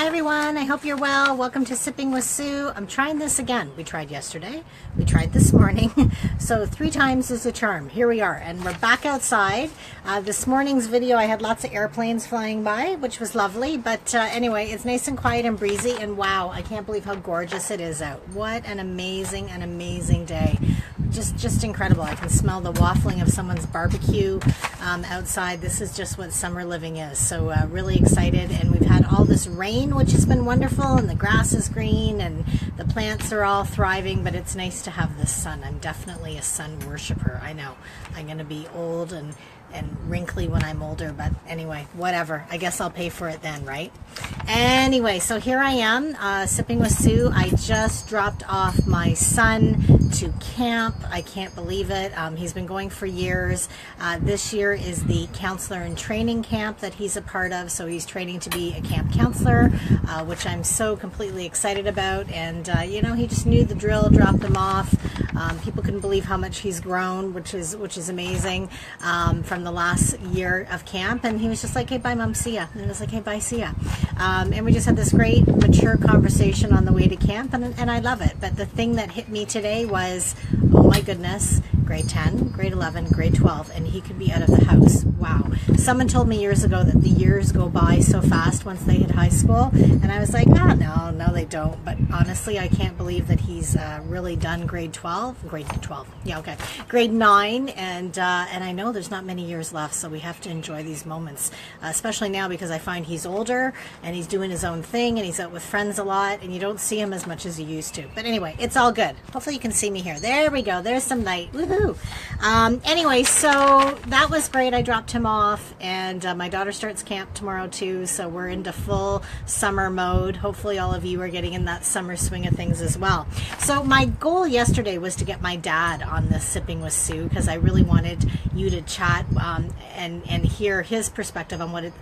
Hi everyone, I hope you're well. Welcome to Sipping with Sue. I'm trying this again. We tried yesterday, we tried this morning, so 3 times is a charm. Here we are, and we're back outside. This morning's video I had lots of airplanes flying by, which was lovely, but anyway, it's nice and quiet and breezy, and wow, I can't believe how gorgeous it is out. What an amazing day. Just incredible. I can smell the waffling of someone's barbecue outside. This is just what summer living is. So really excited, and we've had all this rain, which has been wonderful, and the grass is green and the plants are all thriving, but it's nice to have the sun. I'm definitely a sun worshiper. I know I'm going to be old and wrinkly when I'm older, but anyway, whatever. I guess I'll pay for it then, right? Anyway, so here I am, Sipping with Sue. I just dropped off my son to camp. I can't believe it. He's been going for years. This year is the counselor in training camp that he's a part of, so he's training to be a camp counselor, which I'm so completely excited about. And you know, he just knew the drill, dropped him off. People couldn't believe how much he's grown, which is amazing, from the last year of camp. And he was just like, hey, bye mom, see ya. And I was like, hey, bye, see ya. And we just had this great mature conversation on the way to camp, and I love it. But the thing that hit me today was, oh my goodness, grade 10, grade 11, grade 12, and he could be out of the house. Wow. Someone told me years ago that the years go by so fast once they hit high school, and I was like, no, they don't. But honestly, I can't believe that he's really done grade 12, yeah, okay, grade 9, and I know there's not many years left, so we have to enjoy these moments, especially now because I find he's older and he's doing his own thing and he's out with friends a lot, and you don't see him as much as you used to. But anyway, it's all good. Hopefully you can see me here. There we go. There's some light. Woohoo! Anyway, so that was great. I dropped him off, and my daughter starts camp tomorrow too, so we're into full summer mode. Hopefully all of you are getting in that summer swing of things as well. So my goal yesterday was to get my dad on this Sipping with Sue, because I really wanted you to chat and hear his perspective on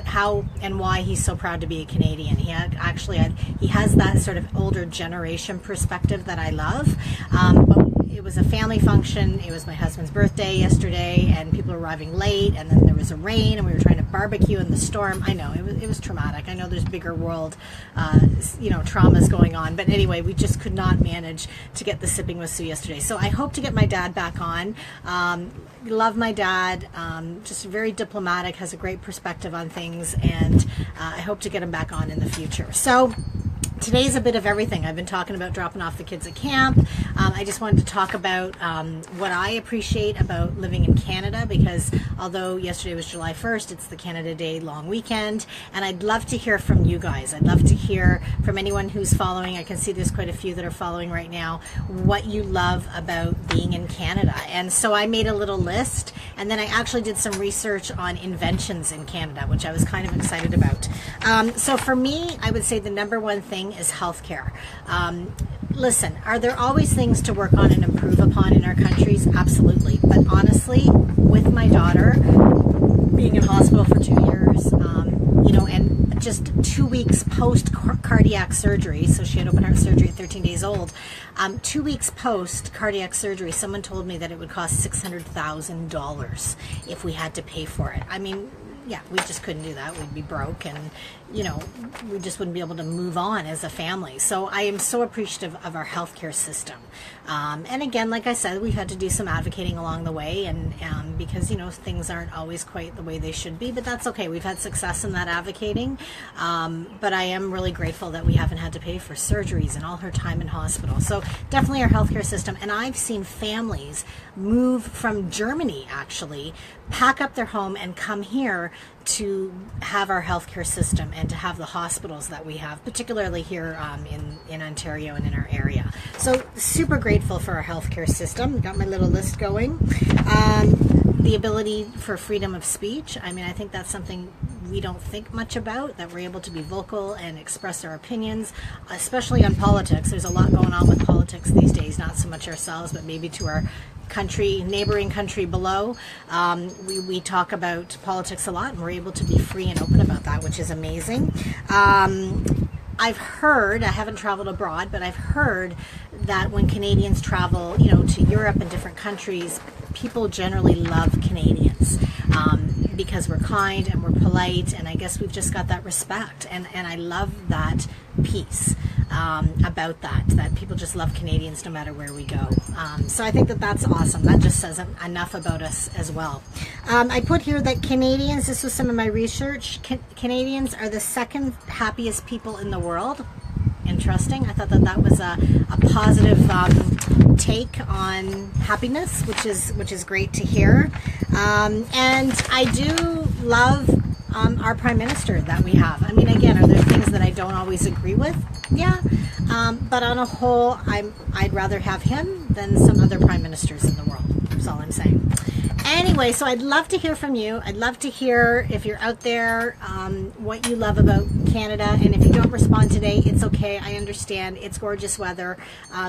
how and why he's so proud to be a Canadian. He has that sort of older generation perspective that I love. But it was a family function. It was my husband's birthday yesterday, and people were arriving late, and then there was a rain, and we were trying to barbecue in the storm. I know it was traumatic. I know there's bigger world traumas going on, but anyway, we just could not manage to get the Sipping with Sue yesterday. So I hope to get my dad back on. Love my dad, just very diplomatic, has a great perspective on things, and I hope to get him back on in the future. So today's a bit of everything. I've been talking about dropping off the kids at camp. I just wanted to talk about what I appreciate about living in Canada, because although yesterday was July 1st, it's the Canada Day long weekend, and I'd love to hear from you guys. I'd love to hear from anyone who's following. I can see there's quite a few that are following right now, what you love about being in Canada. And so I made a little list, and then I actually did some research on inventions in Canada, which I was kind of excited about. So for me, I would say the number one thing is healthcare. Listen, are there always things to work on and improve upon in our countries? Absolutely. But honestly, with my daughter being in hospital for 2 years, and just 2 weeks post cardiac surgery, so she had open heart surgery at 13 days old, 2 weeks post cardiac surgery, someone told me that it would cost $600,000 if we had to pay for it. I mean, yeah, we just couldn't do that. We'd be broke, and we just wouldn't be able to move on as a family. So I am so appreciative of our healthcare system. And again, like I said, we've had to do some advocating along the way, and because things aren't always quite the way they should be, but that's okay. We've had success in that advocating. But I am really grateful that we haven't had to pay for surgeries and all her time in hospital. So definitely our healthcare system. And I've seen families move from Germany, actually, pack up their home and come here to have our healthcare system and to have the hospitals that we have, particularly here in Ontario and in our area. So super grateful for our healthcare system. Got my little list going. The ability for freedom of speech. I mean, I think that's something we don't think much about, that we're able to be vocal and express our opinions, especially on politics. There's a lot going on with politics these days, not so much ourselves, but maybe to our neighboring country below. We talk about politics a lot, and we're able to be free and open about that, which is amazing. I've heard, I haven't traveled abroad, but I've heard that when Canadians travel, to Europe and different countries, people generally love Canadians. because we're kind and we're polite, and I guess we've just got that respect, and I love that piece about that people just love Canadians no matter where we go. So I think that that's awesome. That just says enough about us as well. I put here that Canadians, this was some of my research, Canadians are the second happiest people in the world. Interesting. I thought that that was a positive take on happiness, which is great to hear. And I do love our Prime Minister that we have. I mean, again, are there things that I don't always agree with? Yeah. But on a whole, I'd rather have him than some other Prime Ministers in the world. That's all I'm saying. Anyway, so I'd love to hear from you. I'd love to hear, if you're out there, what you love about Canada. And if you don't respond today, it's okay. I understand. It's gorgeous weather.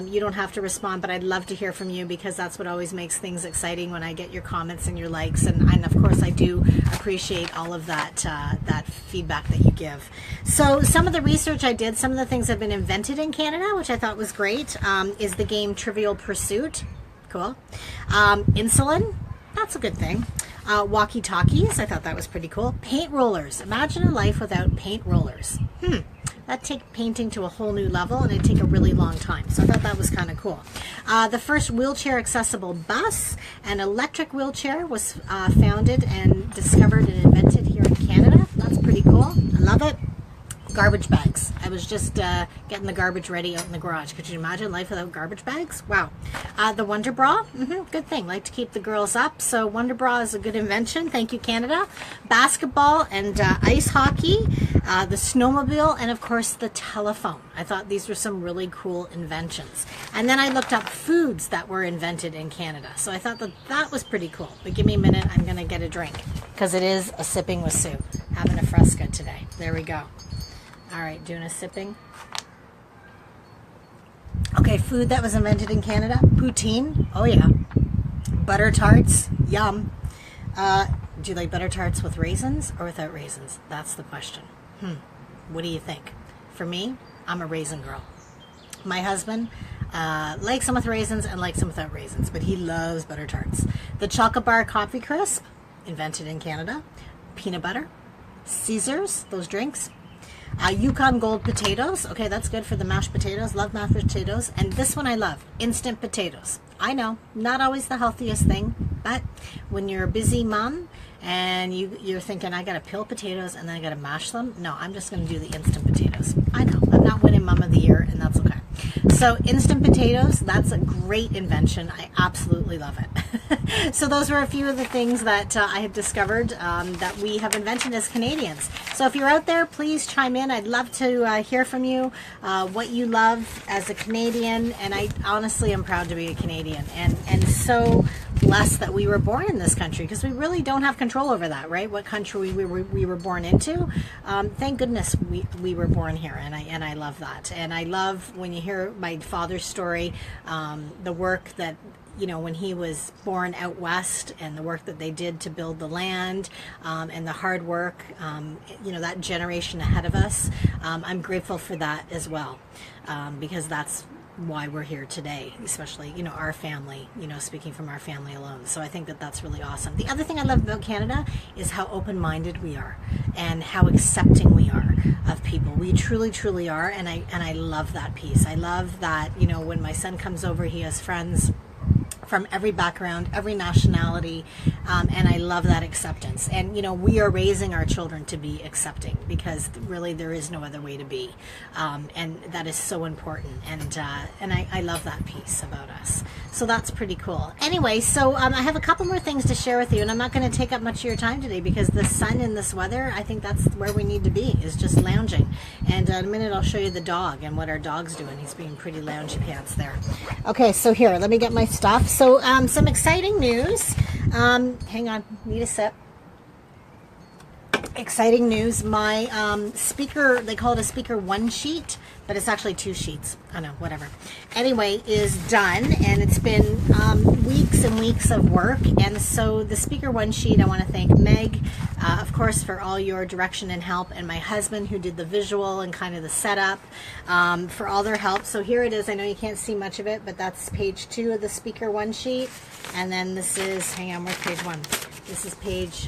You don't have to respond, but I'd love to hear from you, because that's what always makes things exciting, when I get your comments and your likes. And of course, I do appreciate all of that, that feedback that you give. So some of the research I did, some of the things that have been invented in Canada, which I thought was great, is the game Trivial Pursuit. Cool. Insulin. That's a good thing. Walkie-talkies, I thought that was pretty cool. Paint rollers. Imagine a life without paint rollers. That'd take painting to a whole new level, and it'd take a really long time. So I thought that was kind of cool. The first wheelchair accessible bus, an electric wheelchair, was founded and discovered and invented here in Canada. That's pretty cool. I love it. Garbage bags. I was just getting the garbage ready out in the garage. Could you imagine life without garbage bags? Wow. The Wonder Bra. Good thing. Like to keep the girls up. So Wonder Bra is a good invention. Thank you, Canada. Basketball and ice hockey. The snowmobile. And of course the telephone. I thought these were some really cool inventions. And then I looked up foods that were invented in Canada. So I thought that that was pretty cool. But give me a minute. I'm going to get a drink, because it is a Sipping with Sue. Having a Fresca today. There we go. All right, doing a sipping. Okay, food that was invented in Canada. Poutine. Oh, yeah. Butter tarts. Yum. Do you like butter tarts with raisins or without raisins? That's the question. What do you think? For me, I'm a raisin girl. My husband likes them with raisins and likes them without raisins, but he loves butter tarts. The Chocolate Bar Coffee Crisp, invented in Canada. Peanut butter. Caesars, those drinks. Yukon Gold potatoes. Okay, that's good for the mashed potatoes. Love mashed potatoes. And this one I love. Instant potatoes. I know, not always the healthiest thing, but when you're a busy mom and you're thinking, I got to peel potatoes and then I got to mash them. No, I'm just going to do the instant potatoes. I know, I'm not winning Mom of the Year, and that's okay. So instant potatoes, that's a great invention. I absolutely love it. So those were a few of the things that I have discovered that we have invented as Canadians. So if you're out there, please chime in. I'd love to hear from you, what you love as a Canadian. And I honestly am proud to be a Canadian, and so blessed that we were born in this country, because we really don't have control over that, right? What country we were born into. Thank goodness we were born here, and I love that. And I love when you hear my father's story, the work that, you know, when he was born out west, and the work that they did to build the land, and the hard work, you know, that generation ahead of us. I'm grateful for that as well, because that's why we're here today, especially, you know, our family, you know, speaking from our family alone. So I think that that's really awesome. The other thing I love about Canada is how open-minded we are, and how accepting we are of people. We truly, truly are, and I love that piece. I love that, you know, when my son comes over, he has friends from every background, every nationality, and I love that acceptance. And, you know, we are raising our children to be accepting, because really there is no other way to be, and that is so important. And I love that piece about us. So that's pretty cool. Anyway, so I have a couple more things to share with you, and I'm not going to take up much of your time today, because the sun and this weather, I think that's where we need to be, is just lounging. And in a minute I'll show you the dog and what our dog's doing. He's being pretty loungy pants there. Okay, so here, let me get my stuff. So some exciting news. Hang on, need a sip. Exciting news. My speaker, they call it a speaker one sheet, but it's actually 2 sheets. I know, whatever. Anyway, is done, and it's been weeks and weeks of work. And so the speaker one sheet, I want to thank Meg, of course, for all your direction and help, and my husband, who did the visual and kind of the setup, for all their help. So here it is. I know you can't see much of it, but that's page 2 of the speaker one sheet. And then this is, hang on, where's page 1? This is page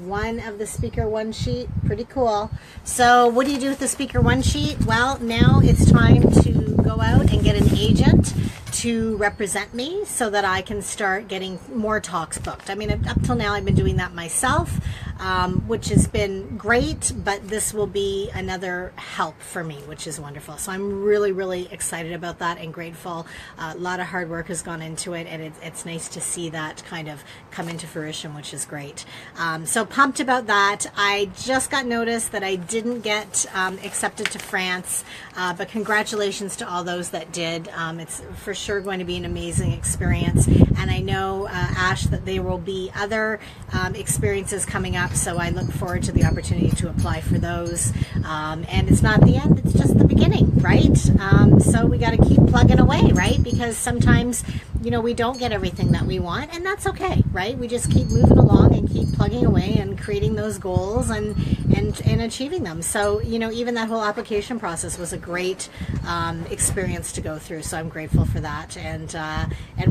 one of the speaker one sheet. Pretty cool. So what do you do with the speaker one sheet? Well, now it's time to go out and get an agent to represent me so that I can start getting more talks booked. I mean, up till now I've been doing that myself, which has been great, but this will be another help for me, which is wonderful. So I'm really, really excited about that and grateful. A lot of hard work has gone into it, and it's nice to see that kind of come into fruition, which is great. So pumped about that. I just got notice that I didn't get accepted to France, but congratulations to all those that did. It's for sure going to be an amazing experience, and I know, Ash, that there will be other experiences coming up, so I look forward to the opportunity to apply for those. And it's not the end, it's just the beginning, right? So we got to keep plugging away, right? Because sometimes, you know, we don't get everything that we want, and that's okay, right? We just keep moving along and keep plugging away and creating those goals and achieving them. So, you know, even that whole application process was a great experience to go through. So I'm grateful for that. And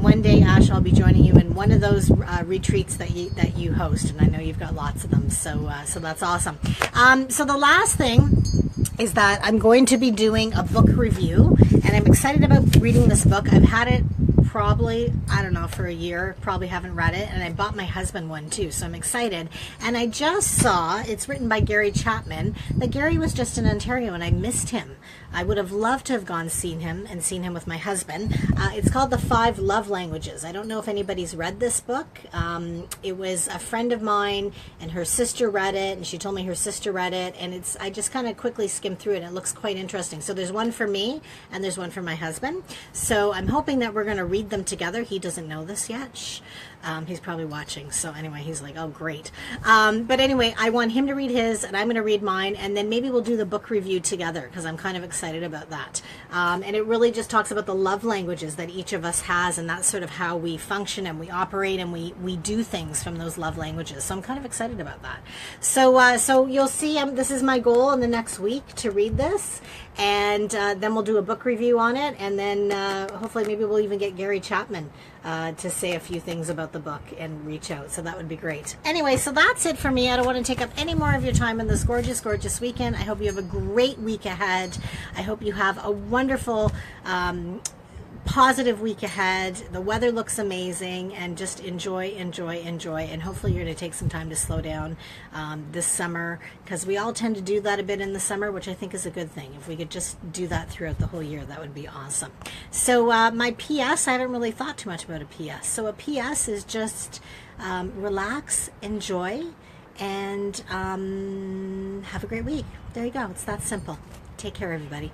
one day, Ash, I'll be joining you in one of those retreats that you host, and I know you've got lots of them. So that's awesome. So the last thing is that I'm going to be doing a book review, and I'm excited about reading this book. I've had it probably, I don't know, for a year, probably haven't read it, and I bought my husband one too, so I'm excited. And I just saw, it's written by Gary Chapman, that Gary was just in Ontario, and I missed him. I would have loved to have seen him with my husband. It's called The 5 Love Languages. I don't know if anybody's read this book. It was a friend of mine, and her sister read it, and she told me her sister read it, and I just kind of quickly skimmed through it, and it looks quite interesting. So there's one for me, and there's one for my husband. So I'm hoping that we're going to read them together. He doesn't know this yet. Shh. He's probably watching, so anyway, he's like, oh great. But anyway, I want him to read his, and I'm going to read mine, and then maybe we'll do the book review together, because I'm kind of excited about that. And it really just talks about the love languages that each of us has, and that's sort of how we function and we operate and we do things from those love languages. So I'm kind of excited about that. So you'll see, this is my goal in the next week to read this, and then we'll do a book review on it, and then hopefully maybe we'll even get Gary Chapman to say a few things about the book and reach out. So that would be great. Anyway, so that's it for me. I don't want to take up any more of your time in this gorgeous, gorgeous weekend. I hope you have a great week ahead. I hope you have a wonderful, positive week ahead. The weather looks amazing, and just enjoy, enjoy, enjoy. And hopefully you're going to take some time to slow down this summer, because we all tend to do that a bit in the summer, which I think is a good thing. If we could just do that throughout the whole year, that would be awesome. So my PS, I haven't really thought too much about a PS. So a PS is just relax, enjoy, and have a great week. There you go. It's that simple. Take care, everybody.